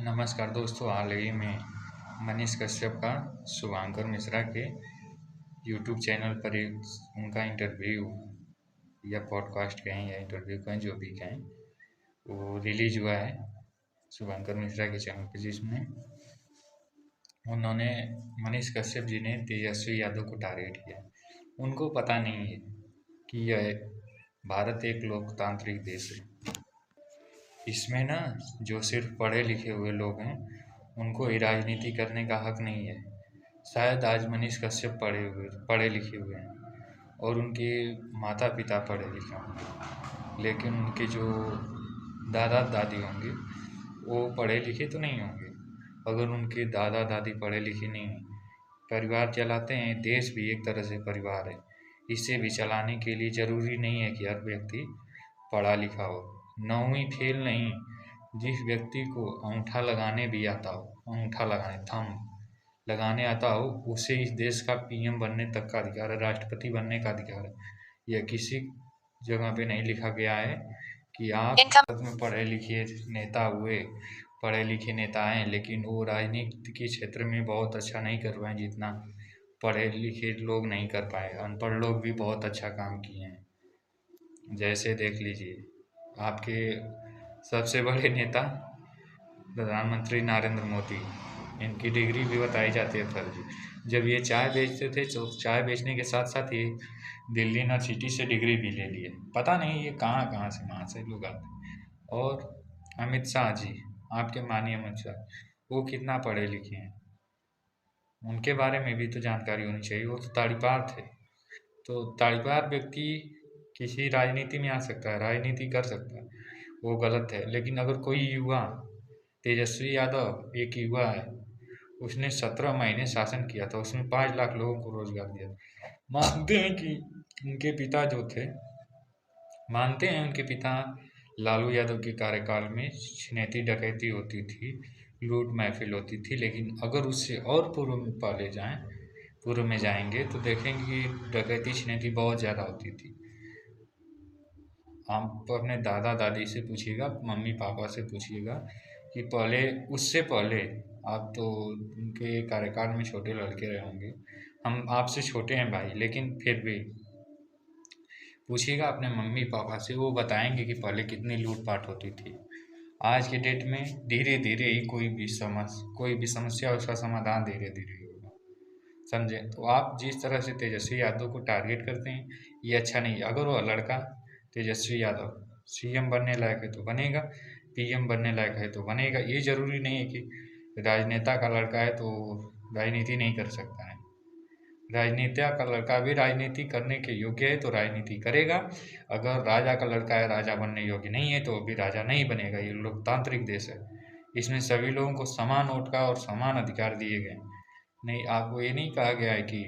नमस्कार दोस्तों, हाल ही में मनीष कश्यप का शुभांकर मिश्रा के यूट्यूब चैनल पर एक उनका इंटरव्यू या पॉडकास्ट कहें या इंटरव्यू कहें, जो भी कहें, वो रिलीज हुआ है शुभांकर मिश्रा के चैनल पर, जिसमें उन्होंने मनीष कश्यप जी ने तेजस्वी यादव को टारगेट किया। उनको पता नहीं है कि यह भारत एक लोकतांत्रिक देश है। इसमें ना जो सिर्फ पढ़े लिखे हुए लोग हैं उनको ही राजनीति करने का हक नहीं है। शायद आज मनीष कश्यप पढ़े लिखे हुए हैं और उनके माता पिता पढ़े लिखे होंगे, लेकिन उनके जो दादा दादी होंगे वो पढ़े लिखे तो नहीं होंगे। अगर उनके दादा दादी पढ़े लिखे नहीं हैं, परिवार चलाते हैं, देश भी एक तरह से परिवार है। इसे भी चलाने के लिए ज़रूरी नहीं है कि हर व्यक्ति पढ़ा लिखा हो। 9वीं फेल नहीं, जिस व्यक्ति को अंगूठा लगाने भी आता हो, अंगूठा लगाने, थंब लगाने आता हो, उसे इस देश का पीएम बनने तक का अधिकार है, राष्ट्रपति बनने का अधिकार है। यह किसी जगह पे नहीं लिखा गया है कि आप भारत में पढ़े लिखे नेता हुए, पढ़े लिखे नेता हैं, लेकिन वो राजनीति के क्षेत्र में बहुत अच्छा नहीं कर पाए जितना पढ़े लिखे लोग नहीं कर पाए। अनपढ़ लोग भी बहुत अच्छा काम किए हैं। जैसे देख लीजिए, आपके सबसे बड़े नेता प्रधानमंत्री नरेंद्र मोदी, इनकी डिग्री भी बताई जाती है फर्जी। जब ये चाय बेचते थे तो चाय बेचने के साथ साथ ये दिल्ली यूनिवर्सिटी से डिग्री भी ले लिए। पता नहीं ये कहाँ कहाँ से वहाँ से लोग आते। और अमित शाह जी, आपके माननीय अमित शाह, वो कितना पढ़े लिखे हैं, उनके बारे में भी तो जानकारी होनी चाहिए। वो तो ताड़ीपार थे। तो ताड़ीपार व्यक्ति किसी राजनीति में आ सकता है, राजनीति कर सकता है, वो गलत है। लेकिन अगर कोई युवा, तेजस्वी यादव एक युवा है, उसने 17 महीने शासन किया था, उसने 5 लाख लोगों को रोजगार दिया। मानते हैं कि उनके पिता जो थे, मानते हैं उनके पिता लालू यादव के कार्यकाल में छिनैती डकैती होती थी, लूट महफिल होती थी। लेकिन अगर उससे और पूर्व में पहले जाएं, पूर्व में जाएंगे तो देखेंगे कि डकैती छिनैती बहुत ज़्यादा होती थी। आप अपने दादा दादी से पूछिएगा, मम्मी पापा से पूछिएगा कि पहले, उससे पहले, आप तो उनके कार्यकाल में छोटे लड़के रहे होंगे, हम आपसे छोटे हैं भाई, लेकिन फिर भी पूछिएगा अपने मम्मी पापा से, वो बताएंगे कि पहले कितनी लूटपाट होती थी। आज के डेट में धीरे धीरे ही कोई भी समस्या उसका समाधान धीरे धीरे होगा, समझे। तो आप जिस तरह से तेजस्वी यादव को टारगेट करते हैं, ये अच्छा नहीं है। अगर वो लड़का तेजस्वी यादव सीएम बनने लायक है तो बनेगा, पीएम बनने लायक है तो बनेगा। ये जरूरी नहीं है कि राजनेता का लड़का है तो राजनीति नहीं कर सकता है। राजनेता का लड़का भी राजनीति करने के योग्य है तो राजनीति करेगा। अगर राजा का लड़का है, राजा बनने योग्य नहीं है, तो वो भी राजा नहीं बनेगा। ये लोकतांत्रिक देश है, इसमें सभी लोगों को समान वोट का और समान अधिकार दिए गए। नहीं, आपको ये नहीं कहा गया है कि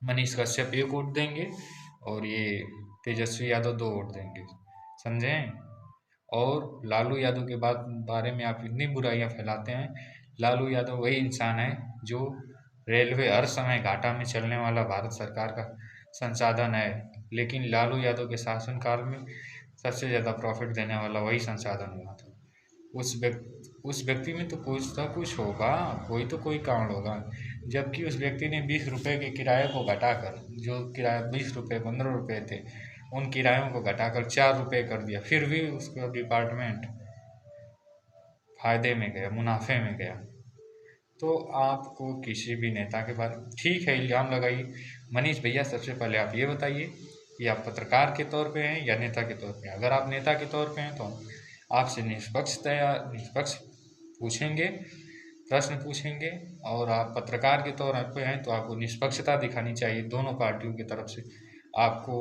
मनीष कश्यप 1 वोट देंगे और ये तेजस्वी यादव 2 वोट देंगे, समझें। और लालू यादव के बारे में आप इतनी बुराइयां फैलाते हैं। लालू यादव वही इंसान है जो रेलवे हर समय घाटा में चलने वाला भारत सरकार का संसाधन है, लेकिन लालू यादव के शासनकाल में सबसे ज़्यादा प्रॉफिट देने वाला वही संसाधन हुआ था। उस व्यक्ति में तो कुछ ना कुछ होगा, कोई तो कोई कांड होगा। जबकि उस व्यक्ति ने 20 रुपये के किराए को घटाकर, जो किराया 20 रुपये 15 रुपये थे, उन किरायों को घटाकर 4 रुपये कर दिया। फिर भी उसका डिपार्टमेंट फायदे में गया, मुनाफे में गया। तो आपको किसी भी नेता के बारे में, ठीक है, इल्ज़ाम लगाइए। मनीष भैया, सबसे पहले आप ये बताइए कि आप पत्रकार के तौर पे हैं या नेता के तौर पे हैं। अगर आप नेता के तौर पे हैं तो आपसे निष्पक्ष पूछेंगे, प्रश्न पूछेंगे। और आप पत्रकार के तौर पे हैं तो आपको निष्पक्षता दिखानी चाहिए दोनों पार्टियों की तरफ से। आपको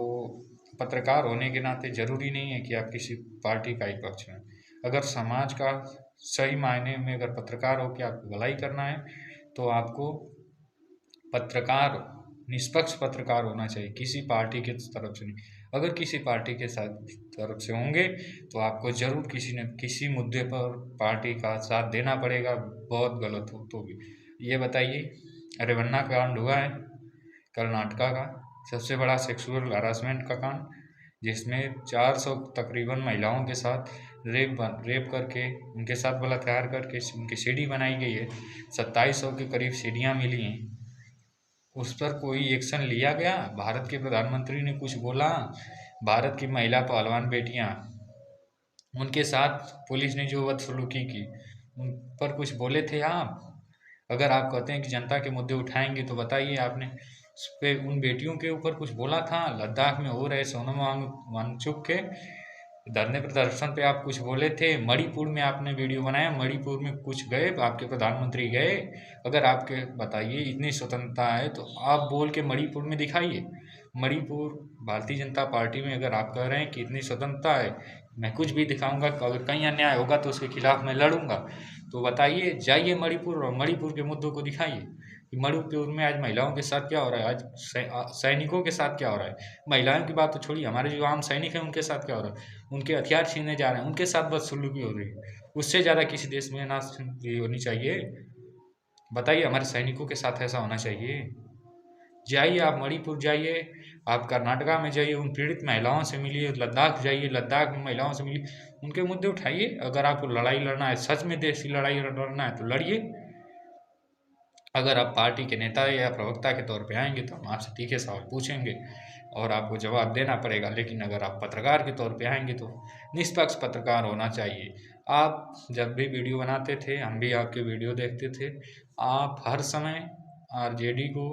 पत्रकार होने के नाते ज़रूरी नहीं है कि आप किसी पार्टी का ही पक्ष में। अगर समाज का सही मायने में अगर पत्रकार हो के आपको भलाई करना है तो आपको पत्रकार, निष्पक्ष पत्रकार होना चाहिए, किसी पार्टी के तरफ से नहीं। अगर किसी पार्टी के साथ तरफ से होंगे तो आपको ज़रूर किसी न किसी मुद्दे पर पार्टी का साथ देना पड़ेगा, बहुत गलत हो तो भी। ये बताइए, रेवन्ना कांड हुआ है कर्नाटका का, सबसे बड़ा सेक्सुअल हरासमेंट का कांड, जिसमें 400 तकरीबन महिलाओं के साथ रेप करके उनके साथ बलात्कार करके उनकी सीढ़ी बनाई गई है, 2700 के करीब सीढ़ियाँ मिली हैं, उस पर कोई एक्शन लिया गया? भारत के प्रधानमंत्री ने कुछ बोला? भारत की महिला पहलवान बेटियां, उनके साथ पुलिस ने जो बदसलूकी की उन पर कुछ बोले थे आप? अगर आप कहते हैं कि जनता के मुद्दे उठाएंगे तो बताइए, आपने उस पे उन बेटियों के ऊपर कुछ बोला था? लद्दाख में हो रहे सोनम वांगचुक के धरने प्रदर्शन पे आप कुछ बोले थे? मणिपुर में आपने वीडियो बनाया, मणिपुर में कुछ गए, आपके प्रधानमंत्री गए? अगर आपके बताइए इतनी स्वतंत्रता है तो आप बोल के मणिपुर में दिखाइए। मणिपुर भारतीय जनता पार्टी में अगर आप कह रहे हैं कि इतनी स्वतंत्रता है, मैं कुछ भी दिखाऊंगा, अगर कहीं अन्याय होगा तो उसके खिलाफ मैं लड़ूंगा, तो बताइए, जाइए मणिपुर और मणिपुर के मुद्दों को दिखाइए कि मणिपुर में आज महिलाओं के साथ क्या हो रहा है, आज सैनिकों के साथ क्या हो रहा है। महिलाओं की बात तो छोड़िए, हमारे जो आम सैनिक हैं उनके साथ क्या हो रहा है, उनके हथियार छीने जा रहे हैं, उनके साथ बदसलूकी हो रही है। उससे ज़्यादा किसी देश में ना होनी चाहिए? बताइए, हमारे सैनिकों के साथ ऐसा होना चाहिए? जाइए, आप मणिपुर जाइए, आप कर्नाटका में जाइए, उन पीड़ित महिलाओं से मिलिए, लद्दाख जाइए, लद्दाख में महिलाओं से मिलिए, उनके मुद्दे उठाइए। अगर आपको लड़ाई लड़ना है, सच में देश की लड़ाई लड़ना है तो लड़िए। अगर आप पार्टी के नेता या प्रवक्ता के तौर पे आएंगे तो हम आपसे तीखे सवाल पूछेंगे और आपको जवाब देना पड़ेगा, लेकिन अगर आप पत्रकार के तौर पे आएंगे तो निष्पक्ष पत्रकार होना चाहिए। आप जब भी वीडियो बनाते थे, हम भी आपके वीडियो देखते थे, आप हर समय आरजेडी को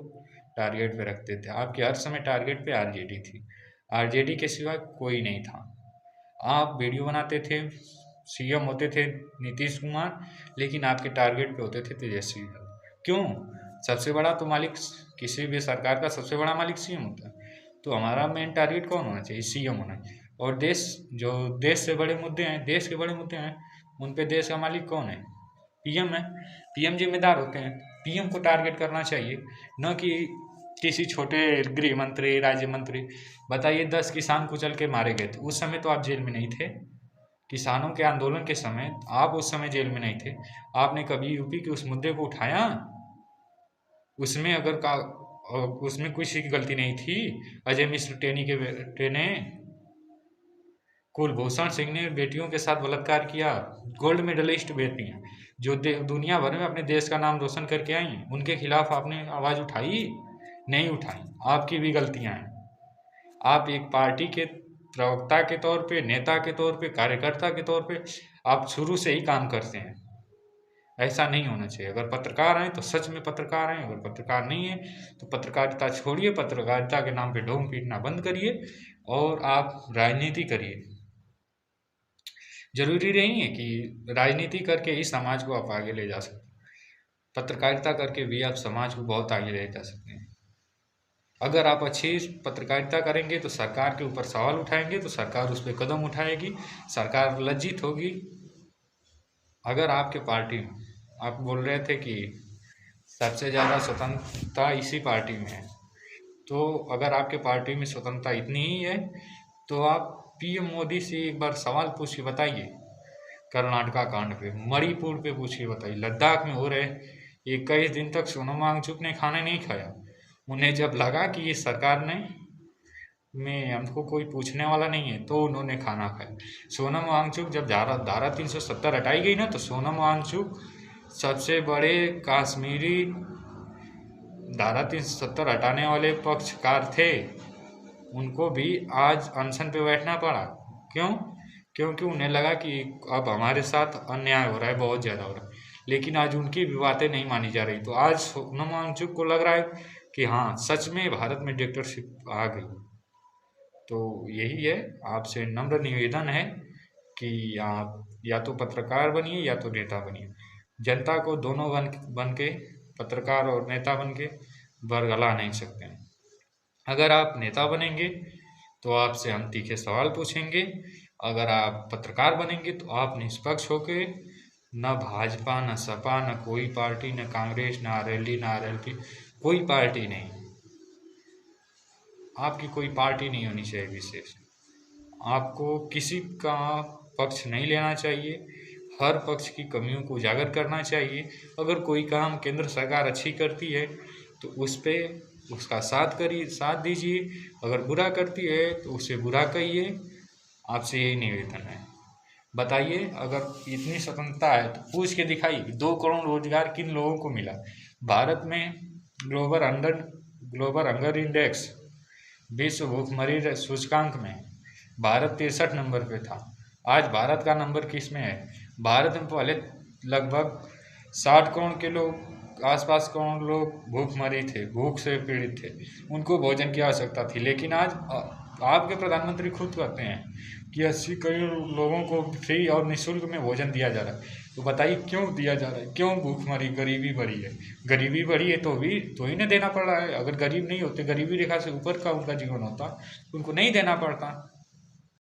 टारगेट पे रखते थे, आपके हर समय टारगेट पे आरजेडी थी, आरजेडी के सिवा कोई नहीं था। आप वीडियो बनाते थे, सीएम होते थे नीतीश कुमार, लेकिन आपके टारगेट पे होते थे तेजस्वी यादव। क्यों? सबसे बड़ा तो मालिक, किसी भी सरकार का सबसे बड़ा मालिक सीएम होता है, तो हमारा मेन टारगेट कौन होना चाहिए? सीएम होना चाहिए। और देश, जो देश से बड़े मुद्दे हैं, देश के बड़े मुद्दे हैं, उन पे देश का मालिक कौन है? पीएम है। पीएम जिम्मेदार होते हैं, पीएम को टारगेट करना चाहिए, न कि किसी छोटे गृह मंत्री, राज्य मंत्री। बताइए, 10 किसान कुचल के मारे गए थे, उस समय तो आप जेल में नहीं थे। किसानों के आंदोलन के समय आप उस समय जेल में नहीं थे। आपने कभी यूपी के उस मुद्दे को उठाया? उसमें अगर का उसमें किसी की गलती नहीं थी? अजय मिश्र टेनी के बेटे ने, कुलभूषण सिंह ने बेटियों के साथ बलात्कार किया, गोल्ड मेडलिस्ट बेटियां जो दुनिया भर में अपने देश का नाम रोशन करके आई, उनके खिलाफ आपने आवाज उठाई? नहीं उठाई। आपकी भी गलतियां हैं। आप एक पार्टी के प्रवक्ता के तौर पे, नेता के तौर पे, कार्यकर्ता के तौर पे आप शुरू से ही काम करते हैं। ऐसा नहीं होना चाहिए। अगर पत्रकार हैं तो सच में पत्रकार हैं, अगर पत्रकार नहीं है तो पत्रकारिता छोड़िए, पत्रकारिता के नाम पे ढोंग पीटना बंद करिए और आप राजनीति करिए। जरूरी नहीं है कि राजनीति करके ही समाज को आप आगे ले जा सकते हैं, पत्रकारिता करके भी आप समाज को बहुत आगे ले जा सकते हैं। अगर आप अच्छी पत्रकारिता करेंगे तो सरकार के ऊपर सवाल उठाएंगे तो सरकार उस पर कदम उठाएगी, सरकार लज्जित होगी। अगर आपके पार्टी में, आप बोल रहे थे कि सबसे ज़्यादा स्वतंत्रता इसी पार्टी में है, तो अगर आपके पार्टी में स्वतंत्रता इतनी ही है तो आप पीएम मोदी से एक बार सवाल पूछ के बताइए, कर्नाटका कांड पे, मणिपुर पे पूछ के बताइए, लद्दाख में हो रहे 21 दिन तक सोनम वांगचुक ने खाना नहीं खाया। उन्हें जब लगा कि ये सरकार ने में हमको कोई पूछने वाला नहीं है तो उन्होंने खाना खाया। सोनम वांगचुक जब धारा 370 हटाई गई ना, तो सोनम वांगचुक सबसे बड़े काश्मीरी धारा 370 हटाने वाले पक्षकार थे, उनको भी आज अनशन पे बैठना पड़ा। क्यों? क्योंकि उन्हें लगा कि अब हमारे साथ अन्याय हो रहा है, बहुत ज़्यादा हो रहा है, लेकिन आज उनकी भी बातें नहीं मानी जा रही। तो आज सोनम वांगचुक को लग रहा है कि हाँ, सच में भारत में डिक्टेटरशिप आ गई। तो यही है, आपसे नम्र निवेदन है कि आप या तो पत्रकार बनिए या तो नेता बनिए। जनता को दोनों बन के, पत्रकार और नेता बन के बरगला नहीं सकते हैं। अगर आप नेता बनेंगे तो आपसे हम तीखे सवाल पूछेंगे, अगर आप पत्रकार बनेंगे तो आप निष्पक्ष होके, न भाजपा, न सपा, न कोई पार्टी, न कांग्रेस, न आरएलडी, न आरएलपी, कोई पार्टी नहीं, आपकी कोई पार्टी नहीं होनी चाहिए विशेष। आपको किसी का पक्ष नहीं लेना चाहिए, हर पक्ष की कमियों को उजागर करना चाहिए। अगर कोई काम केंद्र सरकार अच्छी करती है तो उस पर उसका साथ दीजिए, अगर बुरा करती है तो उसे बुरा कहिए। आपसे यही निवेदन है। बताइए, अगर इतनी स्वतंत्रता है तो पूछ के दिखाइए 2 करोड़ रोजगार किन लोगों को मिला। भारत में ग्लोबल हंगर इंडेक्स, विश्व भूखमरी सूचकांक में भारत 63 नंबर पे था। आज भारत का नंबर किस में है? भारत में पहले लगभग 60 करोड़ के लोग, आसपास करोड़ लोग भूखमरी थे, भूख से पीड़ित थे, उनको भोजन की आवश्यकता थी। लेकिन आज आपके प्रधानमंत्री खुद कहते हैं कि 80 करोड़ लोगों को फ्री और निःशुल्क में भोजन दिया जा रहा है। तो बताइए क्यों दिया जा रहा है? क्यों भूखमरी, गरीबी बढ़ी है? गरीबी बढ़ी है तो ही नहीं देना पड़ रहा है। अगर गरीब नहीं होते, गरीबी रेखा से ऊपर का उनका जीवन होता, उनको नहीं देना पड़ता।